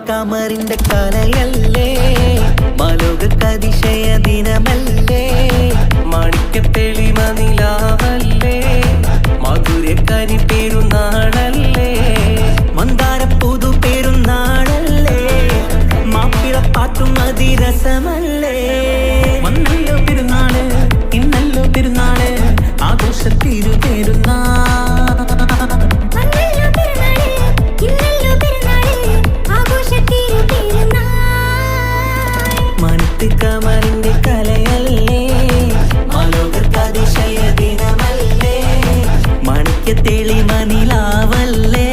കമറിന്റെ കലയല്ലേ മാലോകതിശയ ദിനമല്ലേ മാണിക്യത്തെളിമ നിലാവല്ലേ മധുരക്കരി പെരുന്നാളല്ലേ മന്ദാരപ്പൂതു പെരുന്നാളല്ലേ മാപ്പിളപ്പാട്ടും അതിരസമല്ലേ വന്നല്ലോ പെരുന്നാള് ഇന്നല്ലോ പെരുന്നാള് ആഘോഷത്തിരു പെരുന്നാൾ കമറിന്റെ കലയല്ലേ മാലോകതിശയ ദിനമല്ലേ മാണിക്യത്തെളിമ നിലാവല്ലേ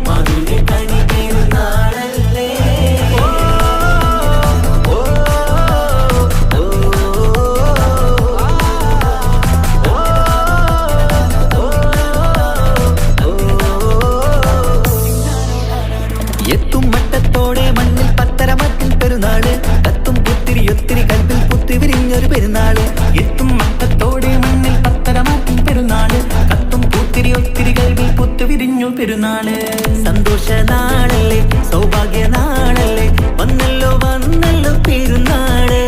മധുരക്കരി പെരുന്നാളല്ലേ എത്തും മട്ടത്തോടെ മണ്ണിൽ പത്തരമത്തിൽ പെരുന്നാള് കത്തും ഒത്തിരി കൽപ്പിൽ പുത്തി വിരിഞ്ഞൊരു പെരുന്നാള് എത്തും മട്ടത്തോടെ മണ്ണിൽ പത്തരമാറ്റി പെരുന്നാള് കത്തും ഒത്തിരി കൽവിൽ പുത്തി വിരിഞ്ഞു പെരുന്നാള് സന്തോഷ നാളല്ലേ സൗഭാഗ്യ നാളല്ലേ വന്നല്ലോ പെരുന്നാള്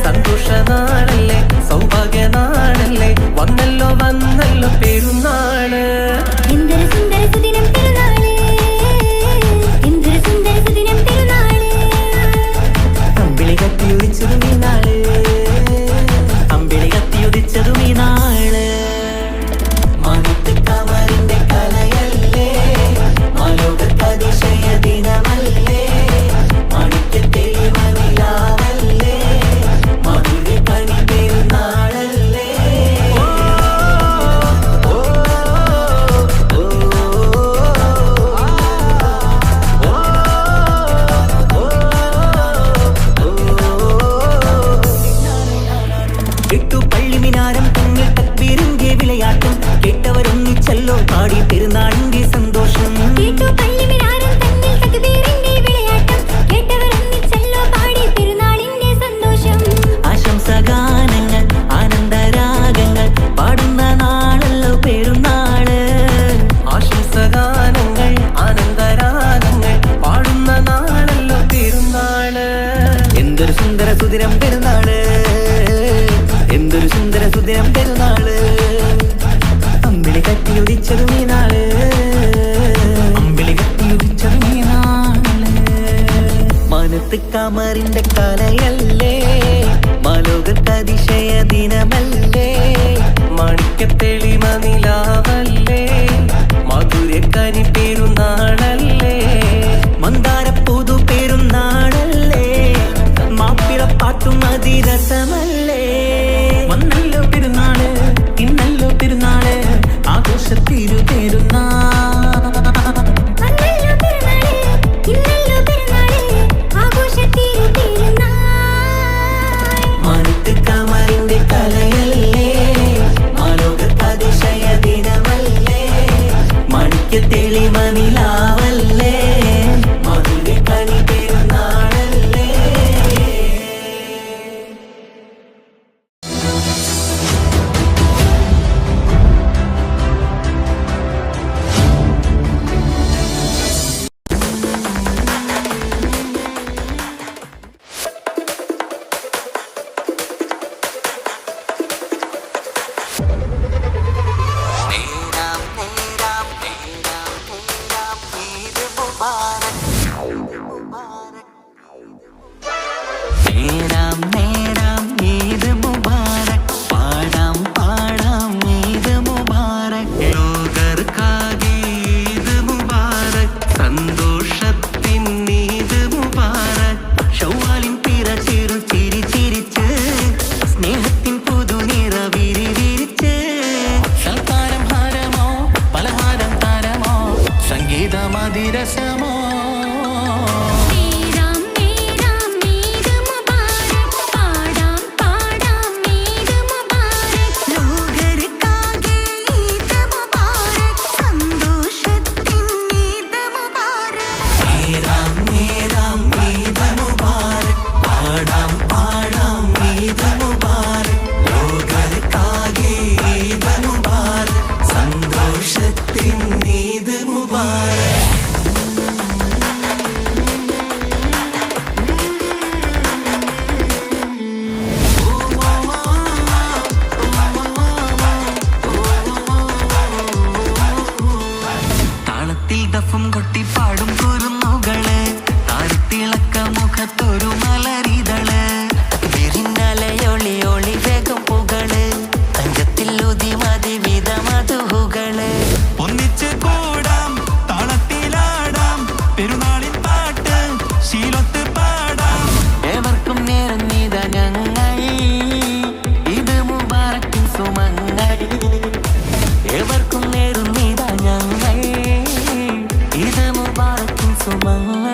സന്തോഷ നാളല്ലേ സൗഭാഗ്യ നാളല്ലേ വന്നല്ലോ പെരുന്നാള് അമ്പിളി കത്തിയുദിച്ചതും ഈ നാള് മാനത്ത് കമറിന്റെ കലയല്ലേ മാലോകതിശയ ദിനമല്ലേ മാണിക്യത്തെളിമ നിലാവല്ലേ മധുരക്കരി പെരുന്നാളല്ലേ പള്ളിമിനാരം തന്നിൽ തക്ബീറിന്റെ വിളയാട്ടം കേട്ടവരൊന്നിച്ചല്ലോ പാടി പെരുന്നാളിന്റെ സന്തോഷം ആശംസഗാനങ്ങൾ ആനന്ദരാഗങ്ങൾ പാടുന്ന നാളല്ലോ പെരുന്നാള് ആശംസഗാനങ്ങൾ ആനന്ദരാഗങ്ങൾ പാടുന്ന നാളല്ലോ പെരുന്നാള് എന്തൊരു സുന്ദര സുദിനം പെരുന്നാള് എന്തൊരു സുന്ദര സുദിനം പെരുന്നാള് അമ്പിളി കത്തിയുദിച്ചതും ഈ നാള് അമ്പിളി കത്തിയുദിച്ചതും ഈ നാള് മാനത്ത് കമറിന്റെ കലയല്ലേ മാലോകതിശയ ദിനമല്ലേ മാണിക്യത്തെളിമ നിലാവല്ലേ മധുരക്കരി പെരുന്നാളല്ലേ മന്ദാരപ്പൂതു പെരുന്നാളല്ലേ മാപ്പിളപ്പാട്ടും അതിരസമല്ലേ വന്നല്ലോ പെരുന്നാള് ഇന്നല്ലോ പെരുന്നാള് ആഘോഷത്തിരു പെരുന്നാൾ മാനത്ത് കമറിന്റെ കലയല്ലേ മാലോകതിശയ ദിനമല്ലേ മാണിക്യത്തെളിമ നിലാവല്ലേ മധുരക്കരി പെരുന്നാളല്ലേ സംഗീതമതിരസമോ പാടാം ഈദ് മുബാരക് ലോകർക്കാകെ ഈദ് വിവിധ മധുഹുകള് ഒന്നിച്ച് കൂടാം താളത്തിലാടാം പെരുന്നാളിൻ പാട്ട് ശീലൊത്ത് പാടാം ഏവർക്കും നേർന്നിത ഞങ്ങൾ ഇത് മുബാറക്കിൻ സുമങ്ങൾ ഏവർക്കും നേർന്നിത ഞങ്ങൾ ഇത് മുബാറക്കിൻ സുമങ്ങൾ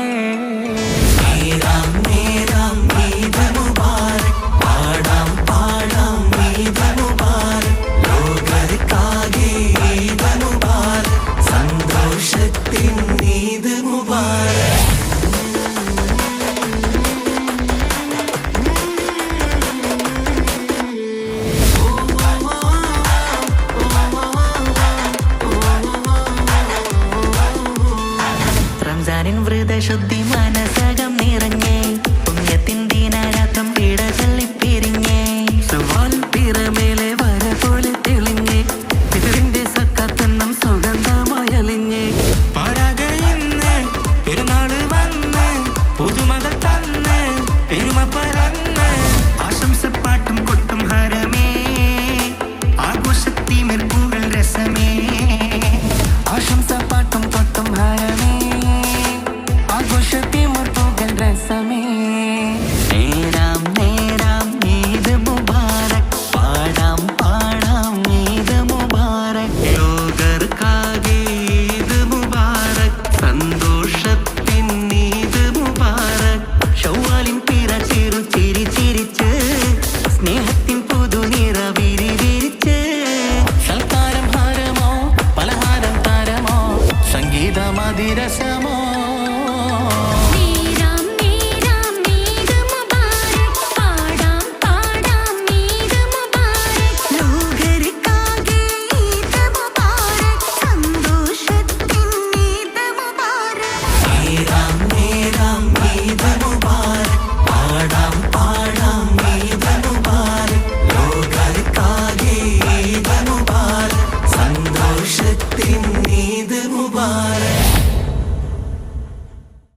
നേരാം നേരാം ഈദ് മുബാറക് പാടാം പാടാം ഈദ് മുബാറക് ലോകർക്കാകെ ഈദ് മുബാറക് സന്തോഷത്തിൻ ഈദ് മുബാറക് റംസാനിൻ വ്രതശുദ്ധി മനസകം നിറഞ്ഞേ പുണ്യത്തിൻ ദീനാരാത്രം പീഡ ചൊല്ലിപ്പിരിഞ്ഞേ സുവാൽ പിറമേലെ വര പോലെ തെളിഞ്ഞേ പിതറിന്റെ സക്കാത്തെണ്ണം സുഗന്ധമായലിഞ്ഞേ പാരാകയിന്ന് പെരുന്നാള് വന്ന് പുതുമകൾ തന്ന് പെരുമ പറന്ന് ആശംസപ്പാട്ടും കൊട്ടും ഹരമേ ആഘോഷത്തിമിർപ്പുകൾ രസമേ ആശംസപ്പാട്ടും കൊട്ടും ഹരമേ ആഘോഷത്തിമിർപ്പുകൾ രസമേ നേരാം നേരാം ഈദ് മുബാറക് പാടാം പാടാം ഈദ് മുബാറക് ലോകർക്കാകെ ഈദ് മുബാറക് സന്തോഷത്തിൻ ഈദ് മുബാറക് ശൗവാലിൻ പിറ ചിരു ചിരി ചിരിച്ച് സ്നേഹത്തിൻ പുതുനിറ വിരിവിരിച്ച് സൽക്കാരം ഹാരമോ പലഹാരം താരമോ സംഗീതമതിരസമോ നീരാം നീരാം ഈദ് മുബാറക് പാടാം പാടാം ഈദ് മുബാറക് ലോകർക്കാകെ ഈദ് മുബാറക് സന്തോഷത്തിൻ ഈദ് മുബാറക് നേരാം നേരാം ഈദ് മുബാറക് പാടാം പാടാം ഈദ് മുബാറക് ലോകർക്കാകെ ഈദ് മുബാറക് സന്തോഷത്തിൻ ഈദ് മുബാറക്